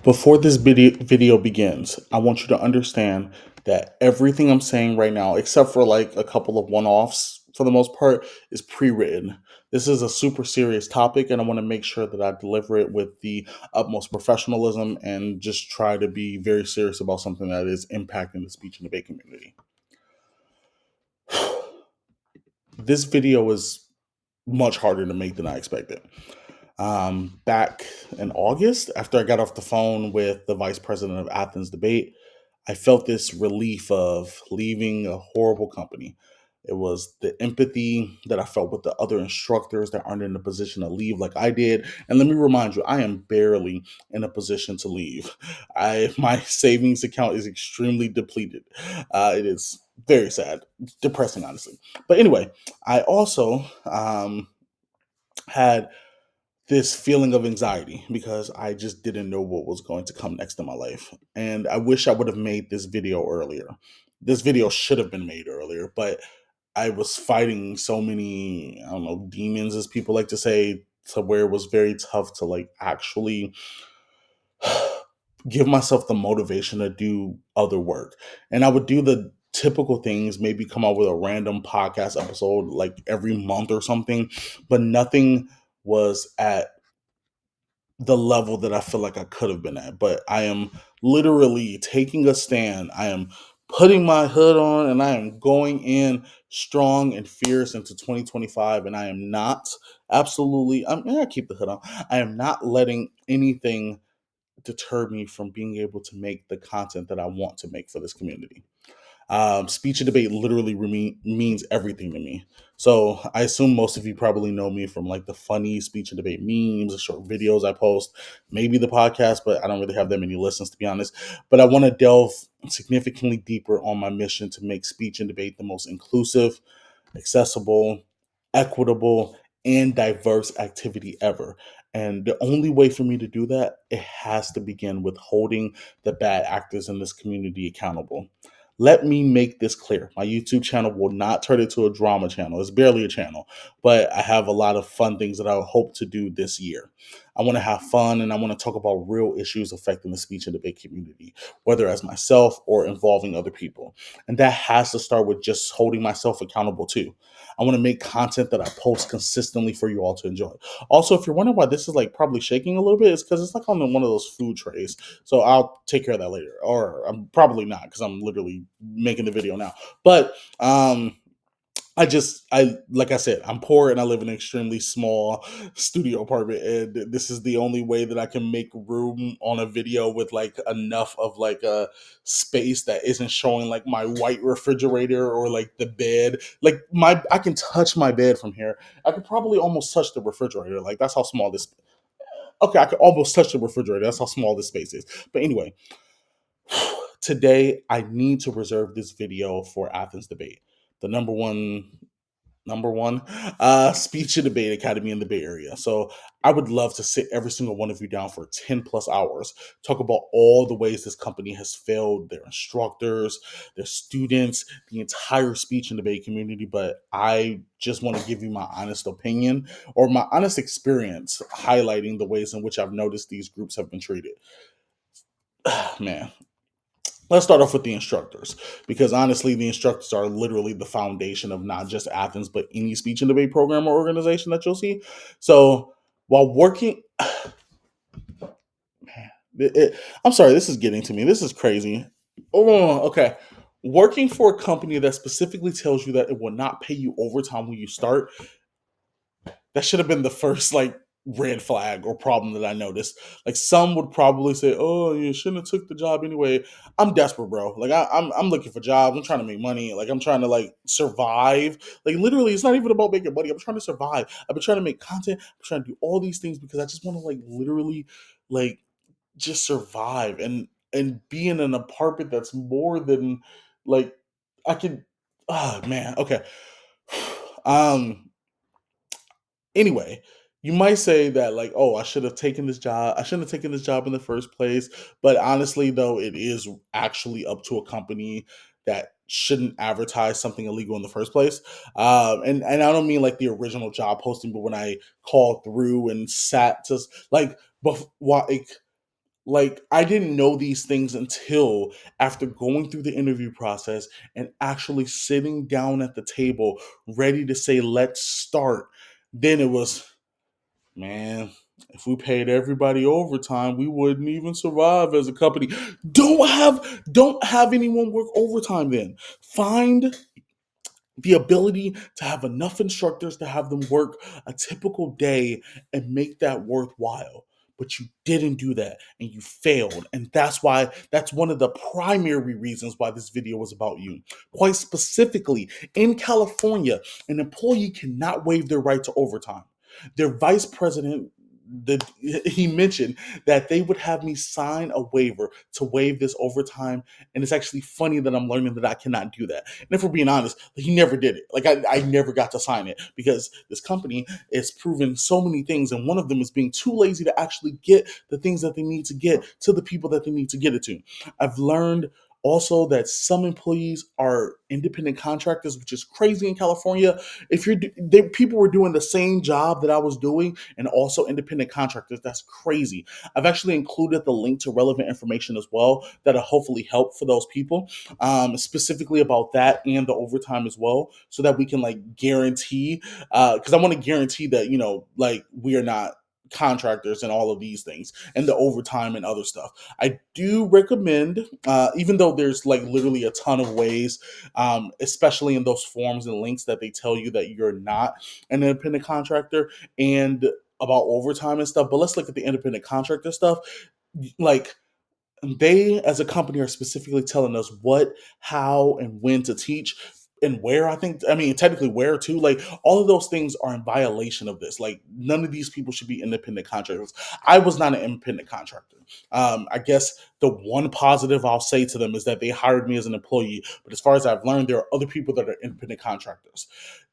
Before this video begins, I want you to understand that everything I'm saying right now, except for like a couple of one offs for the most part, is pre written. This is a super serious topic, and I want to make sure that I deliver it with the utmost professionalism and just try to be very serious about something that is impacting the speech and debate community. This video is much harder to make than I expected. Back in August, after I got off the phone with the vice president of Athens Debate, I felt this relief of leaving a horrible company. It was the empathy that I felt with the other instructors that aren't in a position to leave like I did. And let me remind you, I am barely in a position to leave. My savings account is extremely depleted. It is very sad, depressing, honestly. But anyway, I also had this feeling of anxiety because I just didn't know what was going to come next in my life. And I wish I would have made this video earlier. This video should have been made earlier, but I was fighting so many, I don't know, demons, as people like to say, to where it was very tough to like actually give myself the motivation to do other work. And I would do the typical things, maybe come out with a random podcast episode like every month or something, but nothing was at the level that I feel like I could have been at. But I am literally taking a stand. I am putting my hood on and I am going in strong and fierce into 2025. And I am not I keep the hood on. I am not letting anything deter me from being able to make the content that I want to make for this community. Speech and debate literally means everything to me. So I assume most of you probably know me from like the funny speech and debate memes, the short videos I post, maybe the podcast, but I don't really have that many listens to be honest. But I want to delve significantly deeper on my mission to make speech and debate the most inclusive, accessible, equitable, and diverse activity ever. And the only way for me to do that, it has to begin with holding the bad actors in this community accountable. Let me make this clear. My YouTube channel will not turn into a drama channel. It's barely a channel, but I have a lot of fun things that I hope to do this year. I want to have fun and I want to talk about real issues affecting the speech and debate community, whether as myself or involving other people. And that has to start with just holding myself accountable too. I want to make content that I post consistently for you all to enjoy. Also, if you're wondering why this is like probably shaking a little bit, it's because it's like on one of those food trays. So I'll take care of that later. Or I'm probably not because I'm literally making the video now. But I like I said, I'm poor and I live in an extremely small studio apartment, and this is the only way that I can make room on a video with like enough of like a space that isn't showing like my white refrigerator or like the bed. Like I can touch my bed from here. I could probably almost touch the refrigerator. Like that's how small this. Okay, I could almost touch the refrigerator. That's how small this space is. But anyway, today I need to reserve this video for Athens Debate, the number one speech and debate academy in the Bay Area. So I would love to sit every single one of you down for 10 plus hours, talk about all the ways this company has failed their instructors, their students, the entire speech and debate community. But I just want to give you my honest opinion or my honest experience highlighting the ways in which I've noticed these groups have been treated. Man, let's start off with the instructors, because honestly, the instructors are literally the foundation of not just Athens, but any speech and debate program or organization that you'll see. So while working, man, I'm sorry, this is getting to me. This is crazy. Oh, okay. Working for a company that specifically tells you that it will not pay you overtime when you start, that should have been the first like red flag or problem that I noticed. Like some would probably say, "Oh, you shouldn't have took the job anyway." I'm desperate, bro. Like I'm looking for jobs. I'm trying to make money. Like I'm trying to like survive. Like literally, it's not even about making money. I'm trying to survive. I've been trying to make content. I'm trying to do all these things because I just want to like literally like just survive and be in an apartment that's more than like I can. Oh man, okay. Um Anyway, you might say that like, "Oh, I should have taken this job. I shouldn't have taken this job in the first place." But honestly, though, it is actually up to a company that shouldn't advertise something illegal in the first place. And I don't mean like the original job posting, but when I called through and sat to like, like Like, I didn't know these things until after going through the interview process and actually sitting down at the table, ready to say, let's start. Then it was, man, if we paid everybody overtime, we wouldn't even survive as a company. Don't have anyone work overtime then. Find the ability to have enough instructors to have them work a typical day and make that worthwhile. But you didn't do that and you failed. And that's one of the primary reasons why this video was about you. Quite specifically, in California, an employee cannot waive their right to overtime. Their vice president, he mentioned that they would have me sign a waiver to waive this overtime. And it's actually funny that I'm learning that I cannot do that. And if we're being honest, he never did it. Like, I never got to sign it because this company is proving so many things. And one of them is being too lazy to actually get the things that they need to get to the people that they need to get it to. I've learned also that some employees are independent contractors, which is crazy in California. If people were doing the same job that I was doing and also independent contractors, that's crazy. I've actually included the link to relevant information as well that'll hopefully help for those people, specifically about that and the overtime as well, so that we can like guarantee, because I want to guarantee that, like, we are not contractors and all of these things and the overtime and other stuff. I do recommend, even though there's like literally a ton of ways, especially in those forms and links that they tell you that you're not an independent contractor and about overtime and stuff. But let's look at the independent contractor stuff. Like, they as a company are specifically telling us what, how, and when to teach and where. I mean, technically where too. Like, all of those things are in violation of this. Like, none of these people should be independent contractors. I was not an independent contractor. I guess the one positive I'll say to them is that they hired me as an employee, but as far as I've learned, there are other people that are independent contractors.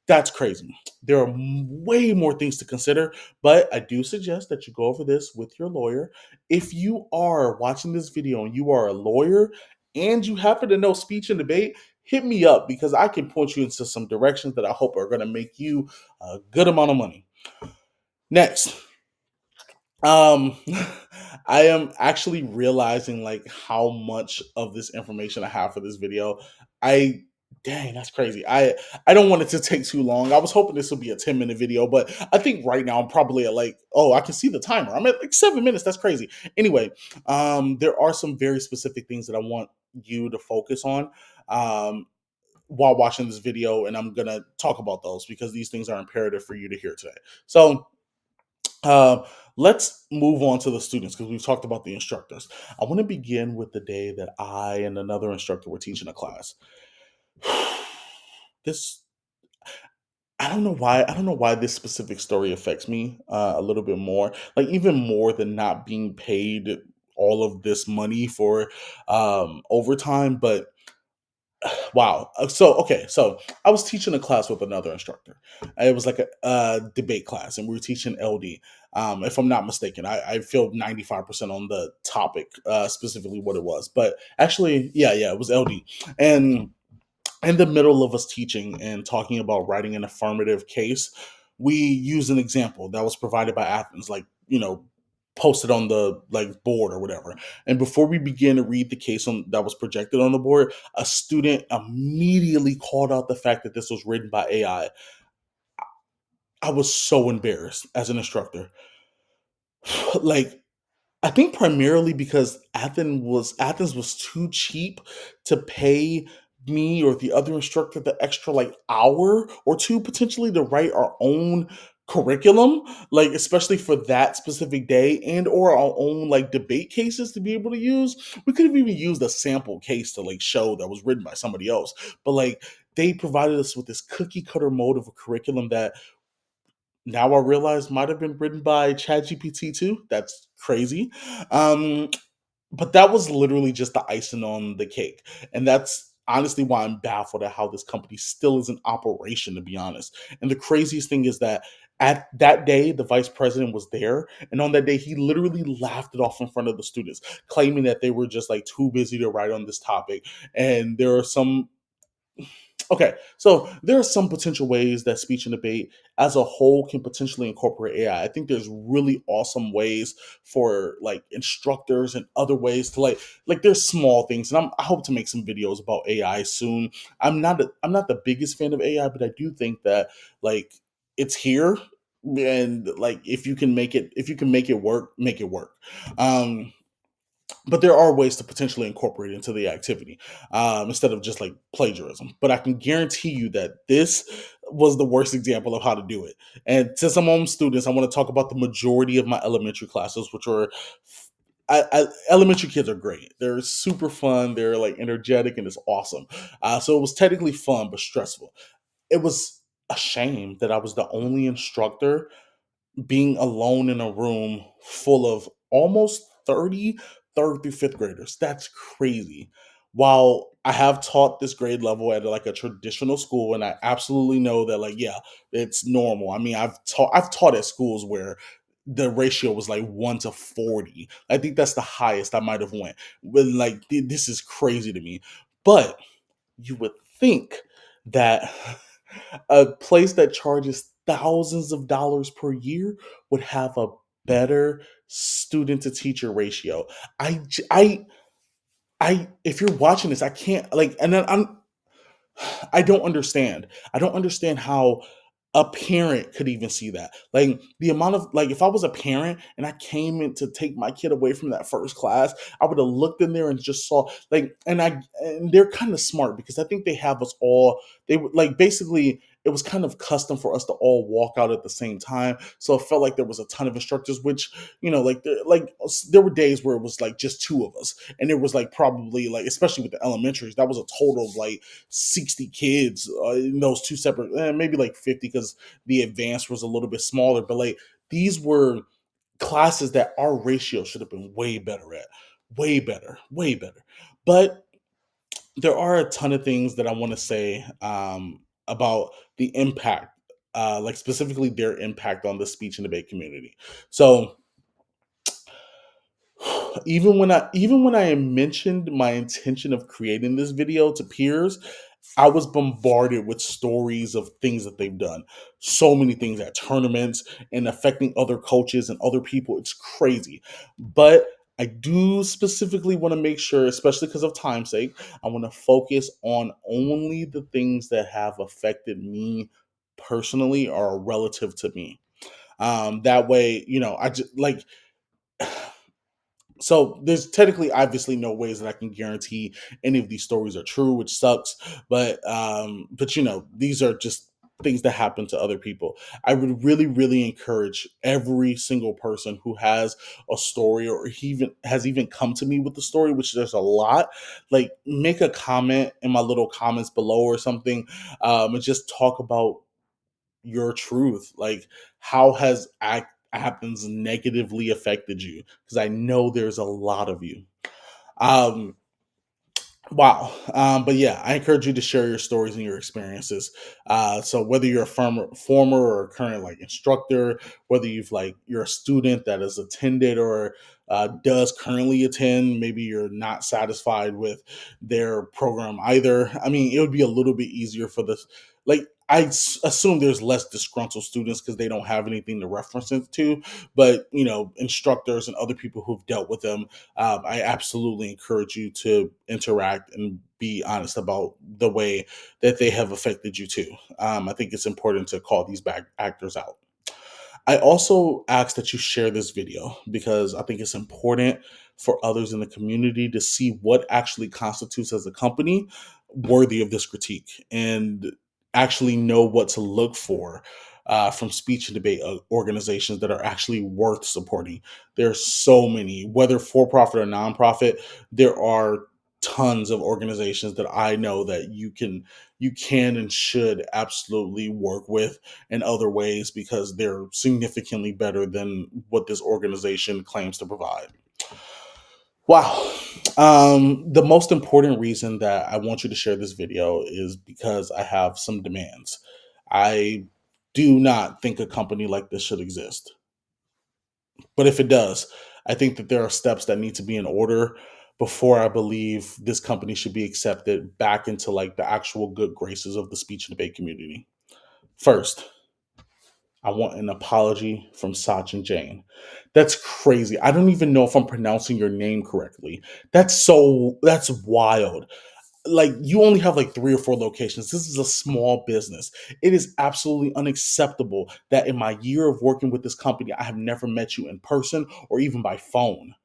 That's crazy. There are way more things to consider, but I do suggest that you go over this with your lawyer. If you are watching this video and you are a lawyer and you happen to know speech and debate, hit me up because I can point you into some directions that I hope are going to make you a good amount of money. Next, um, I am actually realizing like how much of this information I have for this video. I Dang, that's crazy. I don't want it to take too long. I was hoping this would be a 10-minute video, but I think right now I'm probably at like, oh, I can see the timer. I'm at like 7 minutes. That's crazy. Anyway, there are some very specific things that I want you to focus on. Um, while watching this video, and I'm gonna talk about those because these things are imperative for you to hear today. So, uh, let's move on to the students because we've talked about the instructors. I want to begin with the day that I and another instructor were teaching a class. This I don't know why this specific story affects me a little bit more, like even more than not being paid all of this money for overtime. But wow. So I was teaching a class with another instructor. It was like a debate class, and we were teaching LD. If I'm not mistaken, I feel 95% on the topic, specifically what it was. But actually, yeah, it was LD. And in the middle of us teaching and talking about writing an affirmative case, we use an example that was provided by Athens, like, posted on the like board or whatever. And before we began to read the case that was projected on the board, a student immediately called out the fact that this was written by AI. I was so embarrassed as an instructor. Like, I think primarily because Athens was too cheap to pay me or the other instructor the extra like hour or two potentially to write our own curriculum, like especially for that specific day, and or our own like debate cases to be able to use. We could have even used a sample case to like show that was written by somebody else. But like, they provided us with this cookie cutter mode of a curriculum that now I realize might have been written by ChatGPT too. That's crazy. Um, but that was literally just the icing on the cake. And that's honestly why I'm baffled at how this company still is in operation, to be honest. And the craziest thing is that at that day, the vice president was there. And on that day, he literally laughed it off in front of the students, claiming that they were just like too busy to write on this topic. And there are some Okay, so there are some potential ways that speech and debate as a whole can potentially incorporate AI. I think there's really awesome ways for like instructors and other ways to like there's small things, and I hope to make some videos about AI soon. I'm not the biggest fan of AI, but I do think that like it's here, and like if you can make it work. Um, but there are ways to potentially incorporate it into the activity instead of just like plagiarism. But I can guarantee you that this was the worst example of how to do it. And since I'm on students, I want to talk about the majority of my elementary classes, which are elementary kids are great. They're super fun. They're like energetic and it's awesome. So it was technically fun but stressful. It was a shame that I was the only instructor being alone in a room full of almost 30 third through fifth graders. That's crazy. While I have taught this grade level at like a traditional school, and I absolutely know that like, yeah, it's normal. I mean, I've taught at schools where the ratio was like 1 to 40. I think that's the highest I might have went. But like this is crazy to me. But you would think that a place that charges thousands of dollars per year would have a better student to teacher ratio. I, j- if you're watching this, I can't like, and then I don't understand. I don't understand how a parent could even see that. Like the amount of like if I was a parent and I came in to take my kid away from that first class, I would have looked in there and just saw like and they're kind of smart because I think they have us all they would like basically it was kind of custom for us to all walk out at the same time. So it felt like there was a ton of instructors, which, you know, there were days where it was like just two of us. And there was like probably like, especially with the elementaries, that was a total of like 60 kids in those two separate, maybe like 50 because the advanced was a little bit smaller. But like these were classes that our ratio should have been way better at, way better, way better. But there are a ton of things that I want to say about the impact, like specifically their impact on the speech and debate community. So even when I mentioned my intention of creating this video to peers, I was bombarded with stories of things that they've done. So many things at tournaments and affecting other coaches and other people. It's crazy. But I do specifically want to make sure, especially because of time's sake, I want to focus on only the things that have affected me personally or relative to me. That way, you know, I just like so there's technically obviously no ways that I can guarantee any of these stories are true, which sucks. But you know, these are just things that happen to other people. I would really, really encourage every single person who has a story or even come to me with the story, which there's a lot, like make a comment in my little comments below or something, and just talk about your truth. Like, how has Athens negatively affected you? Because I know there's a lot of you. Um, Wow. But yeah, I encourage you to share your stories and your experiences. So whether you're a former or current like instructor, whether you're a student that has attended or does currently attend, maybe you're not satisfied with their program either. I mean, it would be a little bit easier for this. Like assume there's less disgruntled students because they don't have anything to reference it to. But you know, instructors and other people who've dealt with them, I absolutely encourage you to interact and be honest about the way that they have affected you too. I think it's important to call these back actors out. I also ask that you share this video because I think it's important for others in the community to see what actually constitutes as a company worthy of this critique and actually know what to look for from speech and debate organizations that are actually worth supporting. There's so many, whether for profit or nonprofit, there are tons of organizations that I know that you can and should absolutely work with in other ways because they're significantly better than what this organization claims to provide. Wow. The most important reason that I want you to share this video is because I have some demands. I do not think a company like this should exist. But if it does, I think that there are steps that need to be in order before I believe this company should be accepted back into like the actual good graces of the speech and debate community. First, I want an apology from Sachin Jain. That's crazy. I don't even know if I'm pronouncing your name correctly. That's wild. Like, you only have like 3 or 4 locations. This is a small business. It is absolutely unacceptable that in my year of working with this company, I have never met you in person or even by phone.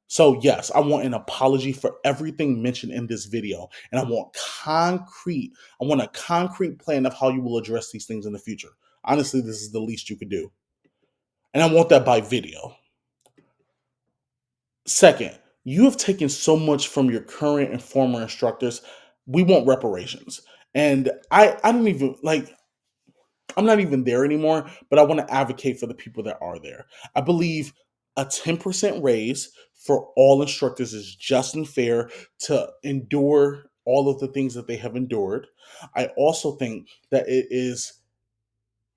So yes, I want an apology for everything mentioned in this video, and I want a concrete plan of how you will address these things in the future. Honestly, this is the least you could do. And I want that by video. Second, you have taken so much from your current and former instructors. We want reparations. And I don't even like I'm not even there anymore, but I want to advocate for the people that are there. I believe a 10% raise for all instructors is just and fair to endure all of the things that they have endured. I also think that it is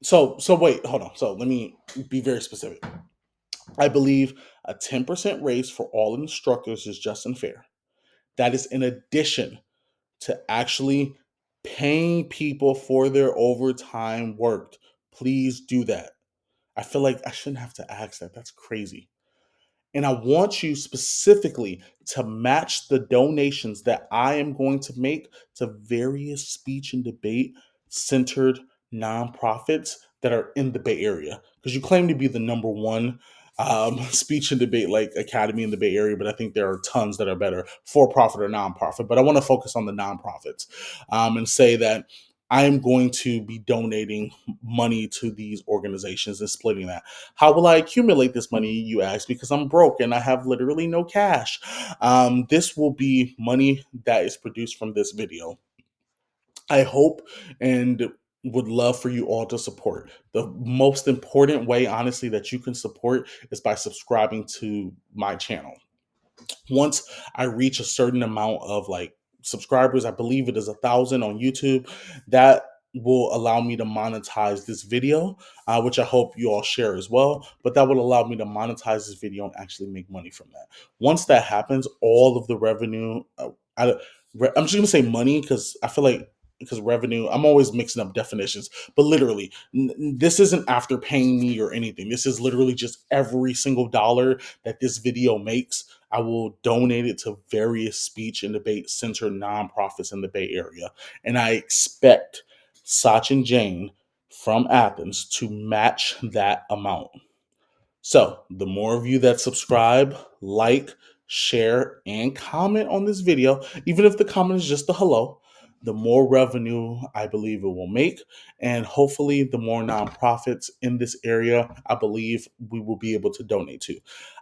so wait, hold on. So let me be very specific. I believe a 10% raise for all instructors is just and fair. That is in addition to actually paying people for their overtime worked. Please do that. I feel like I shouldn't have to ask that. That's crazy. And I want you specifically to match the donations that I am going to make to various speech and debate centered nonprofits that are in the Bay Area. Because you claim to be the number one speech and debate like academy in the Bay Area, but I think there are tons that are better, for profit or nonprofit. But I want to focus on the nonprofits and say that I am going to be donating money to these organizations and splitting that. How will I accumulate this money, you ask? Because I'm broke and I have literally no cash. This will be money that is produced from this video. I hope and would love for you all to support. The most important way, honestly, that you can support is by subscribing to my channel. Once I reach a certain amount of like subscribers, I believe it is 1,000 on YouTube, that will allow me to monetize this video, which I hope you all share as well. But that will allow me to monetize this video and actually make money from that. Once that happens, all of the revenue, I'm just gonna say money because I feel like because revenue, I'm always mixing up definitions, but literally, this isn't after paying me or anything. This is literally just every single dollar that this video makes, I will donate it to various speech and debate center nonprofits in the Bay Area. And I expect Sachin Jain from Athens to match that amount. So, the more of you that subscribe, like, share, and comment on this video, even if the comment is just a hello, the more revenue I believe it will make. And hopefully, the more nonprofits in this area I believe we will be able to donate to.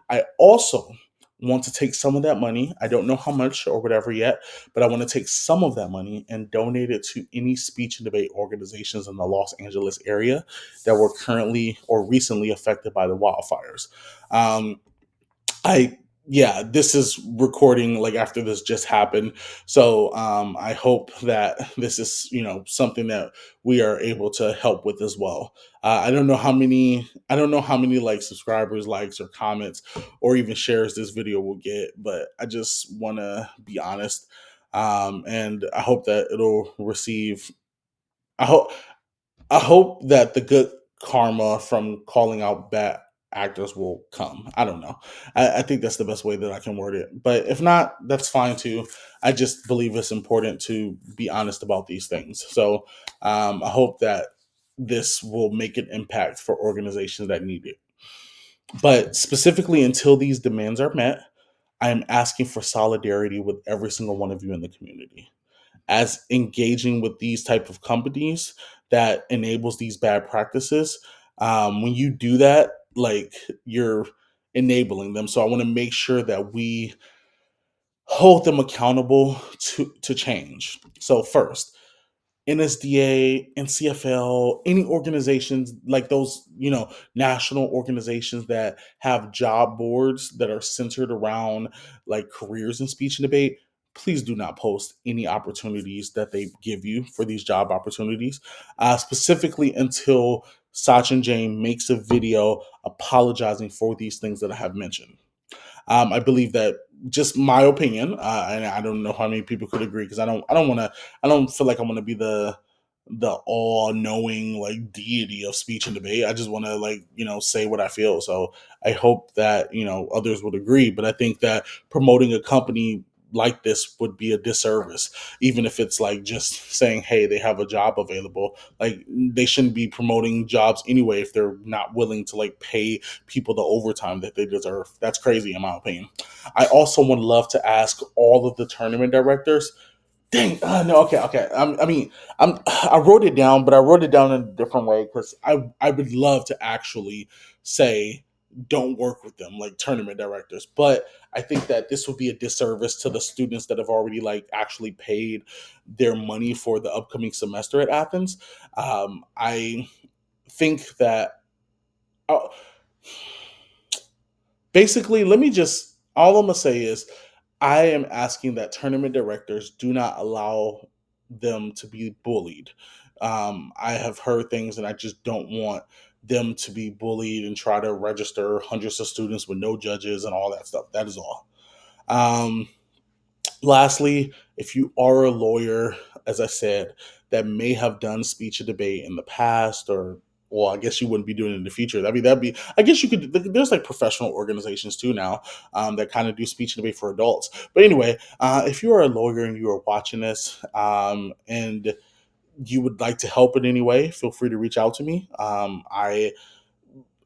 I also want to take some of that money. I don't know how much or whatever yet, but I want to take some of that money and donate it to any speech and debate organizations in the Los Angeles area that were currently or recently affected by the wildfires. Um, I yeah, this is recording like after this just happened, so I hope that this is something that we are able to help with as well. I don't know how many like subscribers, likes, or comments, or even shares this video will get, but I just want to be honest, and I hope that it'll receive. I hope I hope that the good karma from calling out bad actors will come. I don't know. I think that's the best way that I can word it. But if not, that's fine too. I just believe it's important to be honest about these things. So I hope that this will make an impact for organizations that need it. But specifically, until these demands are met, I am asking for solidarity with every single one of you in the community as engaging with these type of companies that enables these bad practices. When you do that, like, you're enabling them. So I want to make sure that we hold them accountable to change. So first, NSDA, NCFL, any organizations like those, national organizations that have job boards that are centered around like careers in speech and debate, please do not post any opportunities that they give you for these job opportunities, specifically until Sachin Jain makes a video apologizing for these things that I have mentioned. I believe that just my opinion, and I don't know how many people could agree because I don't want to. I don't feel like I want to be the all knowing like deity of speech and debate. I just want to like say what I feel. So I hope that others would agree. But I think that promoting a company like this would be a disservice, even if it's like just saying, hey, they have a job available. Like they shouldn't be promoting jobs anyway if they're not willing to like pay people the overtime that they deserve. That's crazy in my opinion. I also would love to ask all of the tournament directors. Dang, no, okay, okay. I mean, I wrote it down, but I wrote it down in a different way because I would love to actually say don't work with them like tournament directors, but I think that this would be a disservice to the students that have already like actually paid their money for the upcoming semester at Athens. I think that. uh, Basically, let me just all I'm gonna say is I am asking that tournament directors do not allow them to be bullied. I have heard things and I just don't want them to be bullied and try to register hundreds of students with no judges and all that stuff. That is all. Um, Lastly, if you are a lawyer, as I said, that may have done speech and debate in the past, or well, I guess you wouldn't be doing it in the future. That'd be. I guess you could. There's like professional organizations too now that kind of do speech and debate for adults. But anyway, if you are a lawyer and you are watching this, and you would like to help in any way, feel free to reach out to me.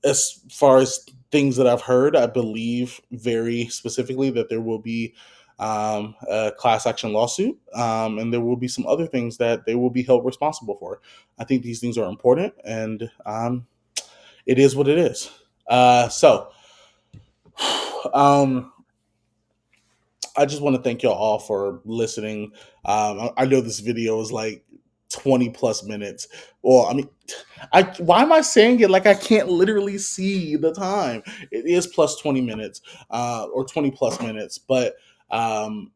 As far as things that I've heard, I believe very specifically that there will be a class action lawsuit, and there will be some other things that they will be held responsible for. I think these things are important, and it is what it is. So, um, I just want to thank y'all all for listening. I know this video is like 20 plus minutes. Well, I mean, I why am I saying it like I can't literally see the time? It is plus 20 minutes, or 20 plus minutes, but um,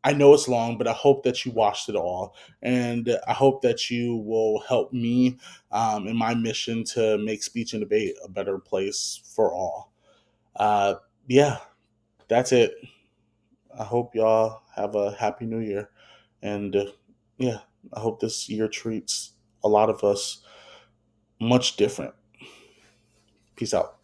I know it's long, but I hope that you watched it all, and I hope that you will help me in my mission to make speech and debate a better place for all. Uh, yeah, that's it. I hope y'all have a happy new year. And yeah, I hope this year treats a lot of us much different. Peace out.